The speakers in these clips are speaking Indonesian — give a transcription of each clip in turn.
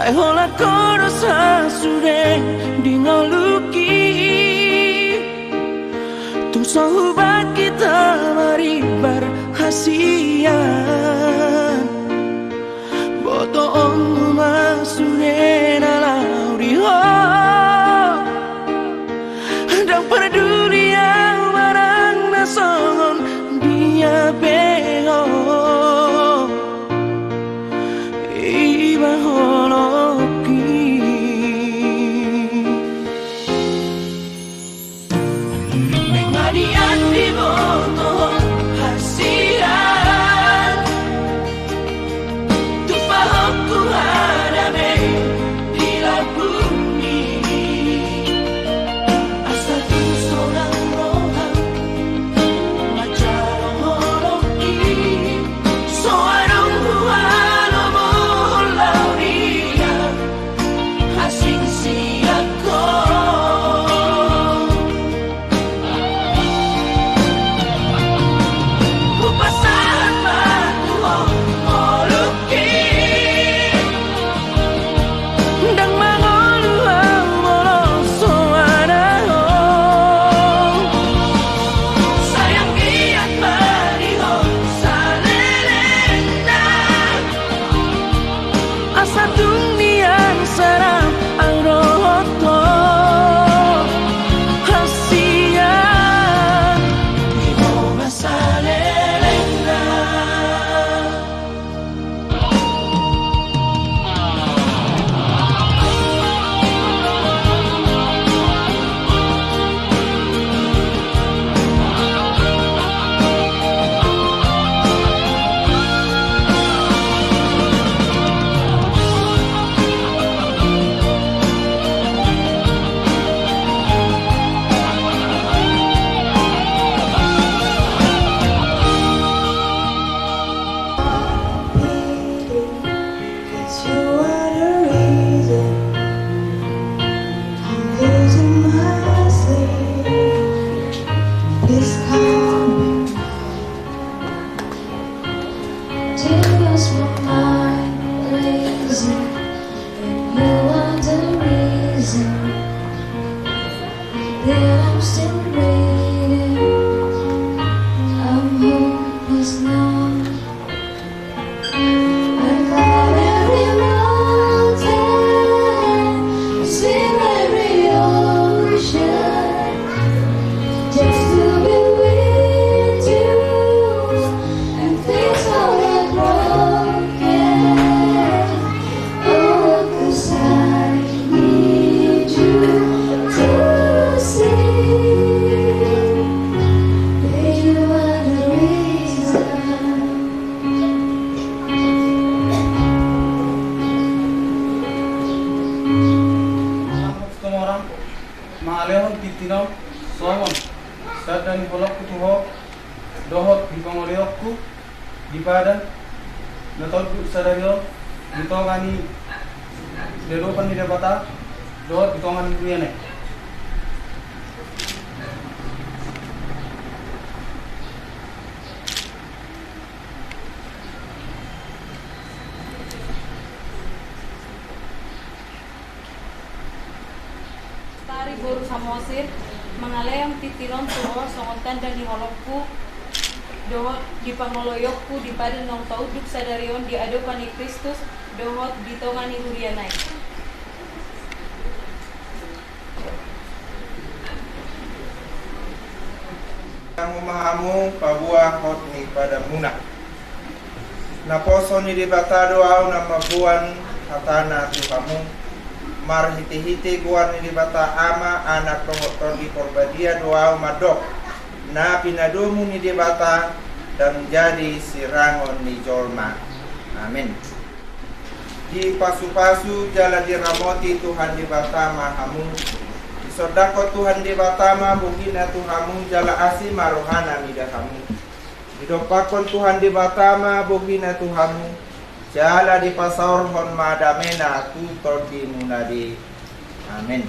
hola koro sasure dingoluki tung sohubat kita mari berhasian boto ongu masure nalauriho dan peduli yang barang nasongon dia beho iba holoki mengadian di boto hasian tupahoku hadabe di bumi asal tu seorang rohan macar holoki soarong huano molau dia asing siako kupasahan batu holoki dan mangolu molo soarao sayang giat bariho salelena asa dunian sarang ang rohoto hasian di mo masalelena You are the reason I'm losing my sleep. It's coming, tears my mind blazing, and you are the reason that I'm still waiting. I'm hopeless now. I climb every mountain, swim every ocean, just to be with you. And things are like broken, oh, 'cause I need you to see that you are the reason. Semua orang maalehon titinau sohon sadani holokku tuho dohot di pangoliokku di padan natodku sadario ditongani dedopan di debata dohot ditongani kuyene Tari boru samosir mengalem titiron tuho songotan dan diholokku dohot di pangoloyokku di padan nong tauduk sadarion di adopani Kristus dohot ditongani hurianai. Kamu mahamu pabuah hot ni pada muna. Naposo ni dibata doa nama buan hatana tuhamu. Mar hiti-hiti guan ni dibata ama anak rohotor di porbadia doa madok. Na pinadumu ni dibata dan menjadi sirangon ni jolma. Amin. Di pasu-pasu jalan diramoti Tuhan dibata mahamu. Sodako Tuhan di batama bukina Tuhamu jala asi marohana midahamu. Didopakon Tuhan di batama bukina Tuhamu jala di pasaur hon madamena tutor di munadi. Amin.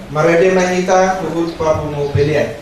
Marede manita uhud pabumu pilihan.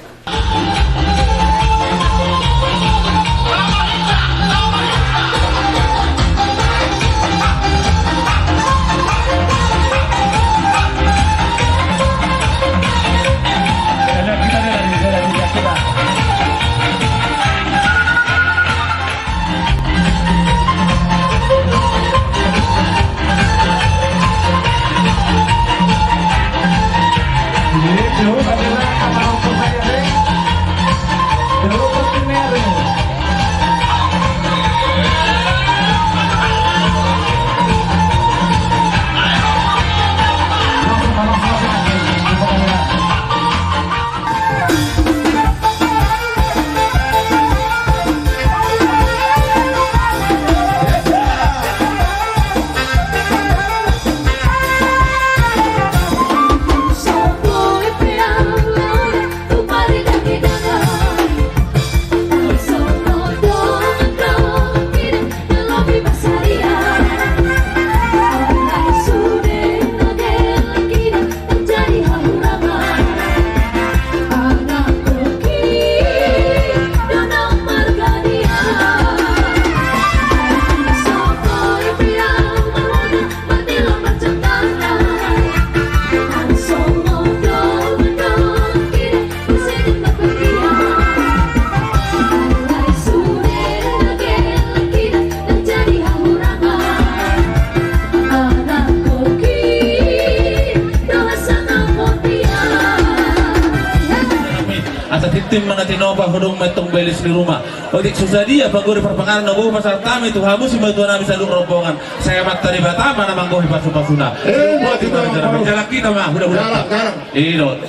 tim mana tinova hudung metong belis di rumah. Otik susah dia panggori perpengaran nobo pasar tami itu hamus si bantuan nabi salung rombongan. Saya mat tadi batama na manggohi pasu-pasuna. Buat itu jalan kita mah hulah-hulah. Iyo.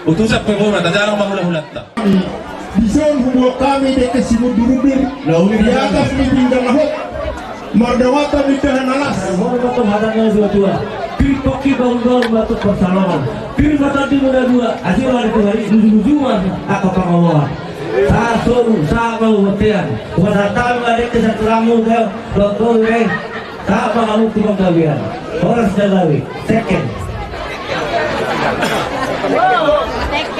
Utusan pemuna tajarang mah hulah-hulah. Bison hubung kami dekat simut durubir. Di atas ni tinggal lahok. Mardawata di tahan alas. Mohon maaf hadangnya dua-dua. Kirikoki bangun batu persalongan. Kirikata di muda dua. Hasil hari itu hari ujung-ujungan apa pengawalan. Sa suruh sa mau hotean. Wadatan ada kesat ramu ke doktor sa pengamu tukang kawian. Orang sedalawi. Second.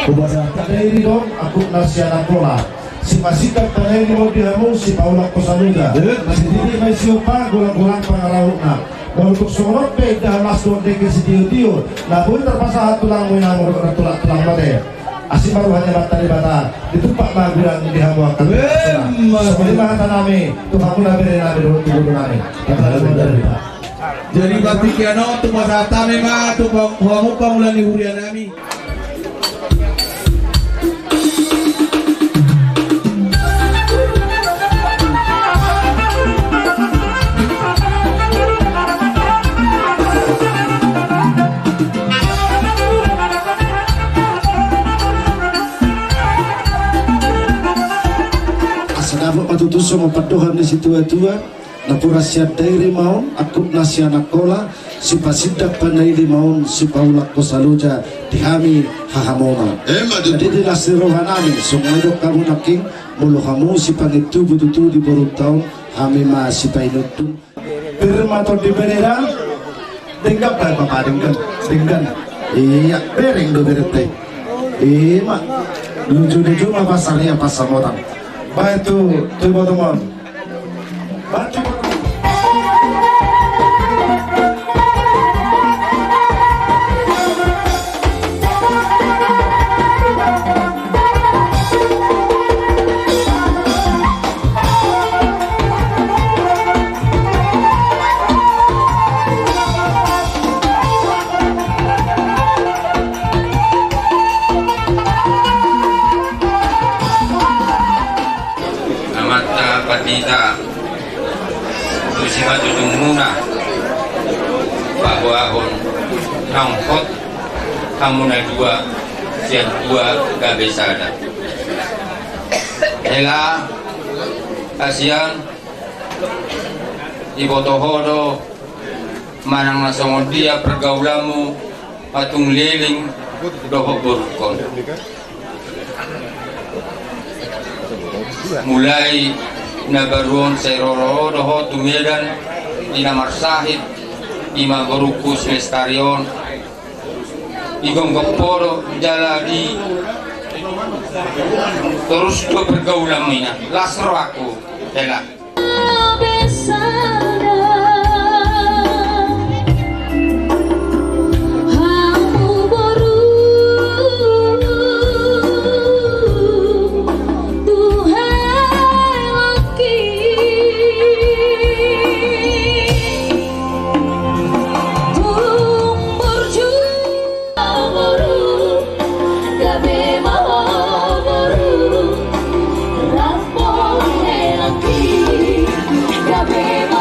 Kubasa tanahiri dong, aku nasiana pola. Si masikat tanahiri mau dihamu si Paula Kosaluda. Si didi may siyopa gulang-gulang pangarauna. Untuk sorot pe dah masuk deke si dio-dio. Nah pun terpaksa tulang menang tulang mate. Asyik baru hanya batari bata. Itu pak magulang dihamu akan. Seperti bahasa nami, tu kamu nabi nabi dulu nami. Jadi batik kiano tu masa tame ma tu kamu pamulan di hurian nami. Dapat patutus sama padohan di situ tua, napura siat dairi maun, aku nasiana kola, si pasidak pandai di maun, si Paula Kosaluja dihami hahamona. Jadi di nasi rohanami, semua dok kamu naking, mulu kamu si pangitu bututu di baru tahun, kami masih painutu. Firma atau di beneran, tinggal apa dengan, iya bering do berete, iya mak, lucu mah pasarnya pasar modal. Bantu teman-teman. Bantu. Patita Tusima Tudung Muna bahwa on nangkot kamu na dua sian dua gabesada ela asian ibotohodo manang nasongon dia pergaulamu patung liling doho burkon mulai nabaruon sa iroro doho tumidan dinamar sahid ima gorukus mestarion Igonggoporo jaladi terus do pergaulan mina lasro aku bela Gabe